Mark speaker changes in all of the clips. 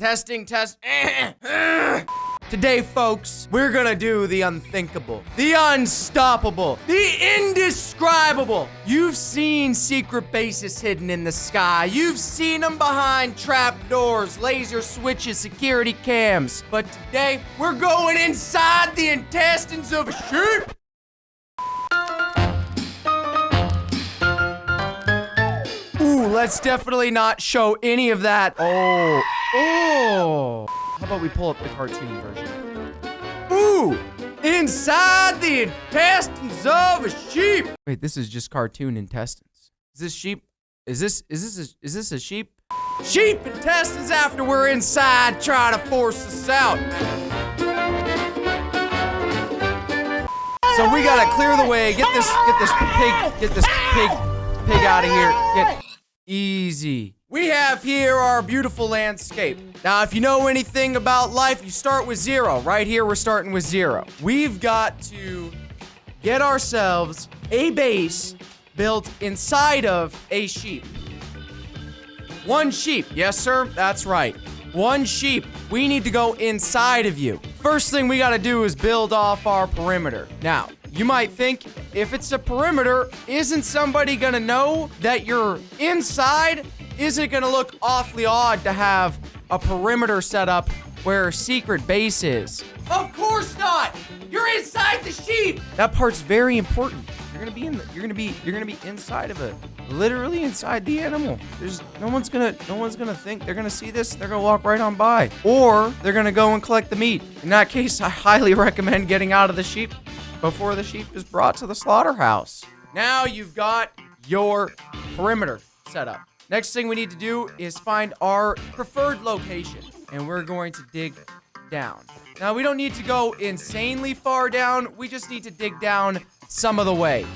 Speaker 1: Testing, test. Today, folks, we're gonna do the unthinkable, the unstoppable, the indescribable. You've seen secret bases hidden in the sky. You've seen them behind trapdoors, laser switches, security cams. But today, we're going inside the intestines of a sheep. Ooh, let's definitely not show any of that. Oh. How about we pull up the cartoon version? Ooh! Inside the intestines of a sheep! Wait, this is just cartoon intestines. Is this sheep? Is this a sheep? Sheep intestines after we're inside trying to force us out. So we gotta clear the way, get this pig out of here. Get easy. We have here our beautiful landscape. Now, if you know anything about life, you start with 0. Right here, we're starting with 0. We've got to get ourselves a base built inside of a sheep. One sheep. Yes, sir. That's right. One sheep. We need to go inside of you. First thing we got to do is build off our perimeter. Now, you might think, if it's a perimeter, isn't somebody gonna know that you're inside? Is it gonna look awfully odd to have a perimeter set up where a secret base is? Of course not! You're inside the sheep! That part's very important. You're gonna be inside of it. Literally inside the animal. No one's gonna think they're gonna see this. They're gonna walk right on by. Or they're gonna go and collect the meat. In that case, I highly recommend getting out of the sheep before the sheep is brought to the slaughterhouse. Now you've got your perimeter set up. Next thing we need to do is find our preferred location, and we're going to dig down. Now, we don't need to go insanely far down. We just need to dig down some of the way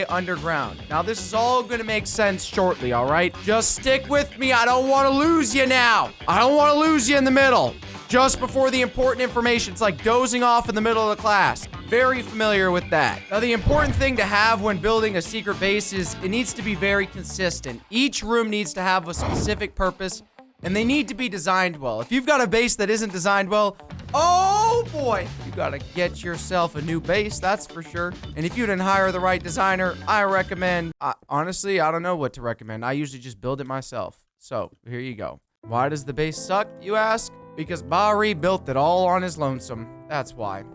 Speaker 1: underground. Now, this is all going to make sense shortly, all right? Just stick with me. I don't want to lose you now. I don't want to lose you in the middle. Just before the important information. It's like dozing off in the middle of the class. Very familiar with that. Now, the important thing to have when building a secret base is it needs to be very consistent. Each room needs to have a specific purpose, and they need to be designed well. If you've got a base that isn't designed well, oh boy, you gotta get yourself a new base, that's for sure. And if you didn't hire the right designer, I recommend, honestly, I don't know what to recommend. I usually just build it myself. So, here you go. Why does the base suck, you ask? Because Bahri built it all on his lonesome. That's why.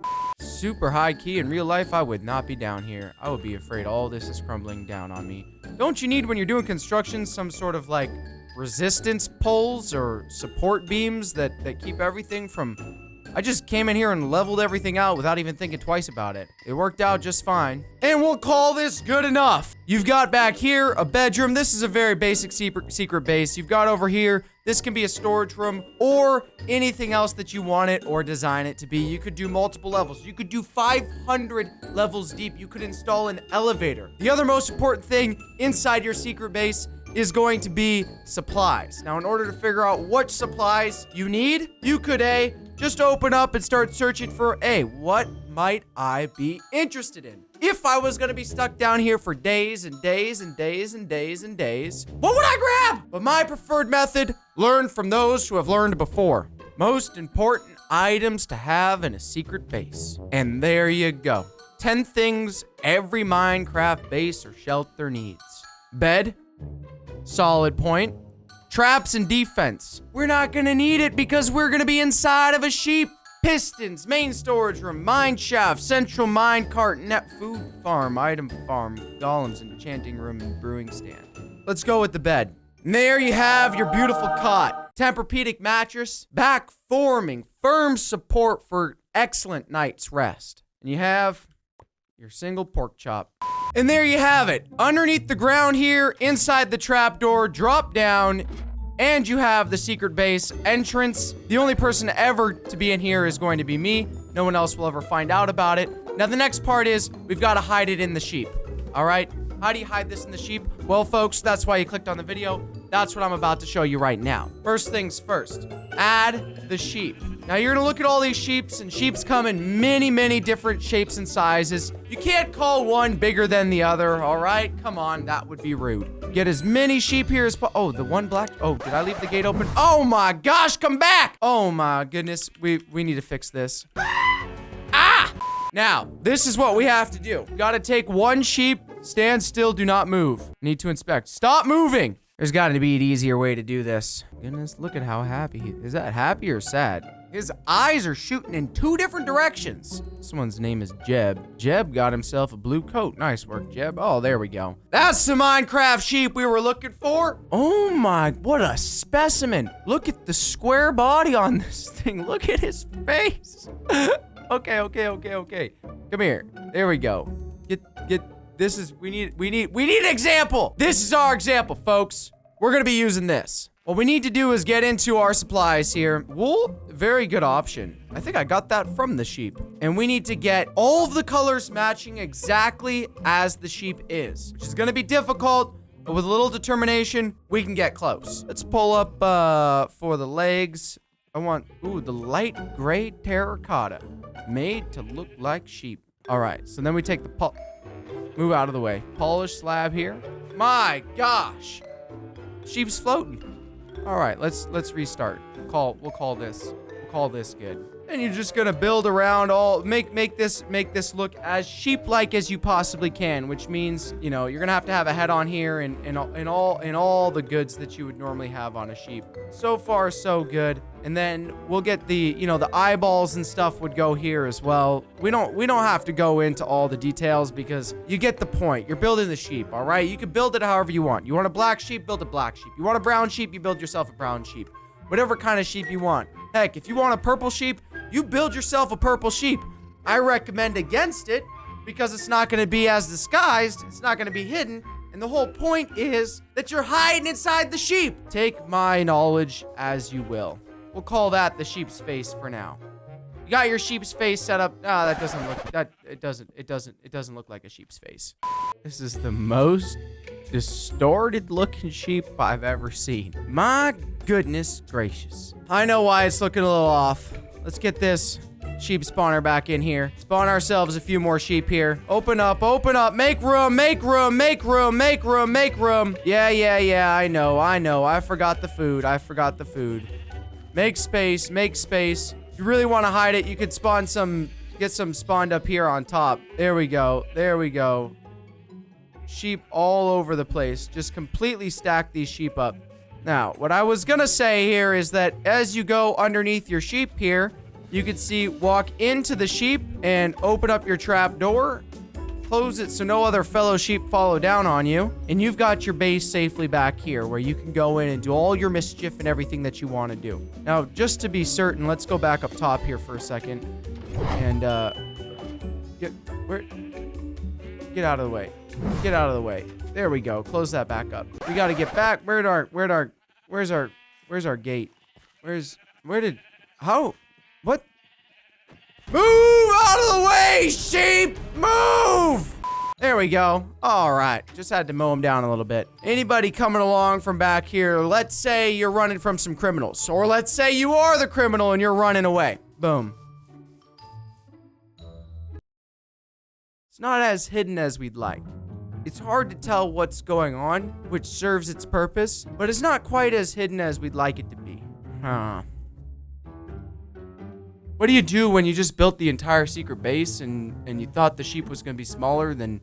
Speaker 1: Super high key. In real life, I would not be down here. I would be afraid all this is crumbling down on me. Don't you need, when you're doing construction, some sort of like resistance poles or support beams that keep everything from... I just came in here and leveled everything out without even thinking twice about it. It worked out just fine. And we'll call this good enough. You've got back here a bedroom. This is a very basic secret base. You've got over here, this can be a storage room or anything else that you want it or design it to be. You could do multiple levels. You could do 500 levels deep. You could install an elevator. The other most important thing inside your secret base is going to be supplies. Now, in order to figure out what supplies you need, you could just open up and start searching for, what might I be interested in? If I was gonna be stuck down here for days and days and days and days and days, what would I grab? But my preferred method, learn from those who have learned before. Most important items to have in a secret base. And there you go. 10 things every Minecraft base or shelter needs. Bed, solid point, traps and defense. We're not gonna need it because we're gonna be inside of a sheep. Pistons, main storage room, mine shaft, central mine cart, net food farm, item farm, golems, enchanting room, and brewing stand. Let's go with the bed. And there you have your beautiful cot. Tempur-Pedic mattress, back forming, firm support for excellent night's rest. And you have your single pork chop. And there you have it. Underneath the ground here, inside the trapdoor, drop down, and you have the secret base entrance. The only person ever to be in here is going to be me. No one else will ever find out about it. Now, the next part is we've got to hide it in the sheep. All right? How do you hide this in the sheep? Well, folks, that's why you clicked on the video. That's what I'm about to show you right now. First things first, add the sheep. Now you're gonna look at all these sheeps, and sheeps come in many, many different shapes and sizes. You can't call one bigger than the other, all right? Come on, that would be rude. Get as many sheep here as oh, the one black, oh, did I leave the gate open? Oh my gosh, come back! Oh my goodness, we need to fix this. Ah! Now, this is what we have to do. We gotta take one sheep, stand still, do not move. Need to inspect. Stop moving! There's gotta be an easier way to do this. Goodness, look at how happy he is. That happy or sad? His eyes are shooting in 2 different directions. This one's name is Jeb. Jeb got himself a blue coat. Nice work, Jeb. Oh, there we go. That's the Minecraft sheep we were looking for. Oh my, what a specimen. Look at the square body on this thing. Look at his face. Okay. Come here. There we go. Get, this is, we need an example. This is our example, folks. We're gonna be using this. What we need to do is get into our supplies here. Wool, very good option. I think I got that from the sheep. And we need to get all of the colors matching exactly as the sheep is, which is gonna be difficult, but with a little determination, we can get close. Let's pull up for the legs. I want, ooh, the light gray terracotta, made to look like sheep. All right, so then we take the move out of the way. Polished slab here. My gosh, sheep's floating. All right, let's restart. We'll call this good. And you're just gonna build around make this look as sheep-like as you possibly can, which means, you know, you're gonna have to have a head on here and all the goods that you would normally have on a sheep. So far, so good. And then we'll get the, you know, the eyeballs and stuff would go here as well. We don't have to go into all the details because you get the point. You're building the sheep, all right? You can build it however you want. You want a black sheep, build a black sheep. You want a brown sheep, you build yourself a brown sheep. Whatever kind of sheep you want. Heck, if you want a purple sheep, you build yourself a purple sheep. I recommend against it because it's not going to be as disguised. It's not going to be hidden. And the whole point is that you're hiding inside the sheep. Take my knowledge as you will. We'll call that the sheep's face for now. You got your sheep's face set up. Ah, that doesn't look, it doesn't look like a sheep's face. This is the most distorted looking sheep I've ever seen. My goodness gracious. I know why it's looking a little off. Let's get this sheep spawner back in here. Spawn ourselves a few more sheep here. Open up, make room. Yeah, I know. I forgot the food. Make space. If you really want to hide it, you could get some spawned up here on top. There we go. Sheep all over the place. Just completely stack these sheep up. Now, what I was gonna say here is that as you go underneath your sheep here, you can see walk into the sheep and open up your trap door, close it so no other fellow sheep follow down on you, and you've got your base safely back here where you can go in and do all your mischief and everything that you want to do. Now, just to be certain, let's go back up top here for a second and get out of the way. Get out of the way. There we go. Close that back up. We got to get back. Where's our gate? What? Move out of the way, sheep! Move! There we go. All right. Just had to mow them down a little bit. Anybody coming along from back here, let's say you're running from some criminals, or let's say you are the criminal and you're running away. Boom. It's not as hidden as we'd like. It's hard to tell what's going on, which serves its purpose, but it's not quite as hidden as we'd like it to be. Huh. What do you do when you just built the entire secret base and you thought the sheep was going to be smaller than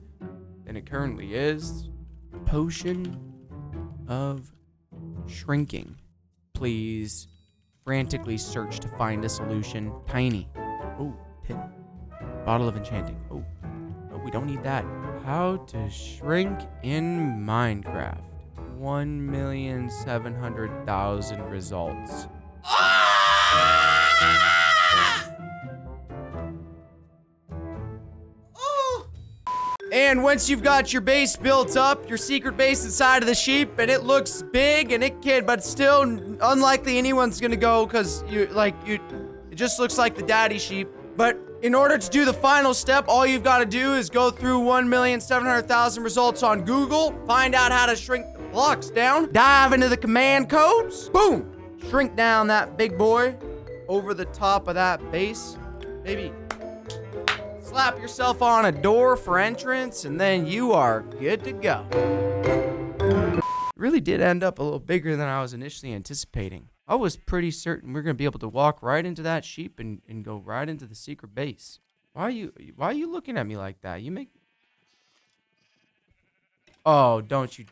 Speaker 1: it currently is? Potion of shrinking. Please frantically search to find a solution. Tiny. Oh, pin. Bottle of enchanting. Oh, no, we don't need that. How to shrink in Minecraft. 1,700,000 results. And once you've got your base built up, your secret base inside of the sheep, and it looks big and it can, but still unlikely anyone's gonna go because it just looks like the daddy sheep. But in order to do the final step, all you've got to do is go through 1,700,000 results on Google, find out how to shrink the blocks down, dive into the command codes, boom, shrink down that big boy, over the top of that base. Maybe slap yourself on a door for entrance, and then you are good to go. It really did end up a little bigger than I was initially anticipating. I was pretty certain we are going to be able to walk right into that sheep and go right into the secret base. Why are you looking at me like that? You make... Oh, don't you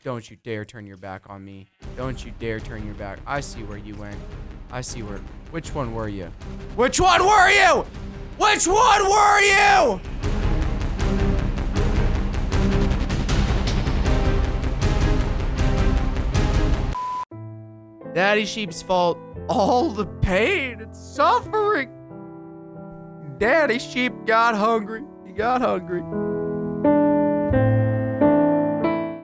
Speaker 1: dare turn your back on me. Don't you dare turn your back. I see where you went. I see where... Which one were you? Which one were you? Which one were you? Daddy Sheep's fault. All the pain and suffering. Daddy Sheep got hungry. He got hungry.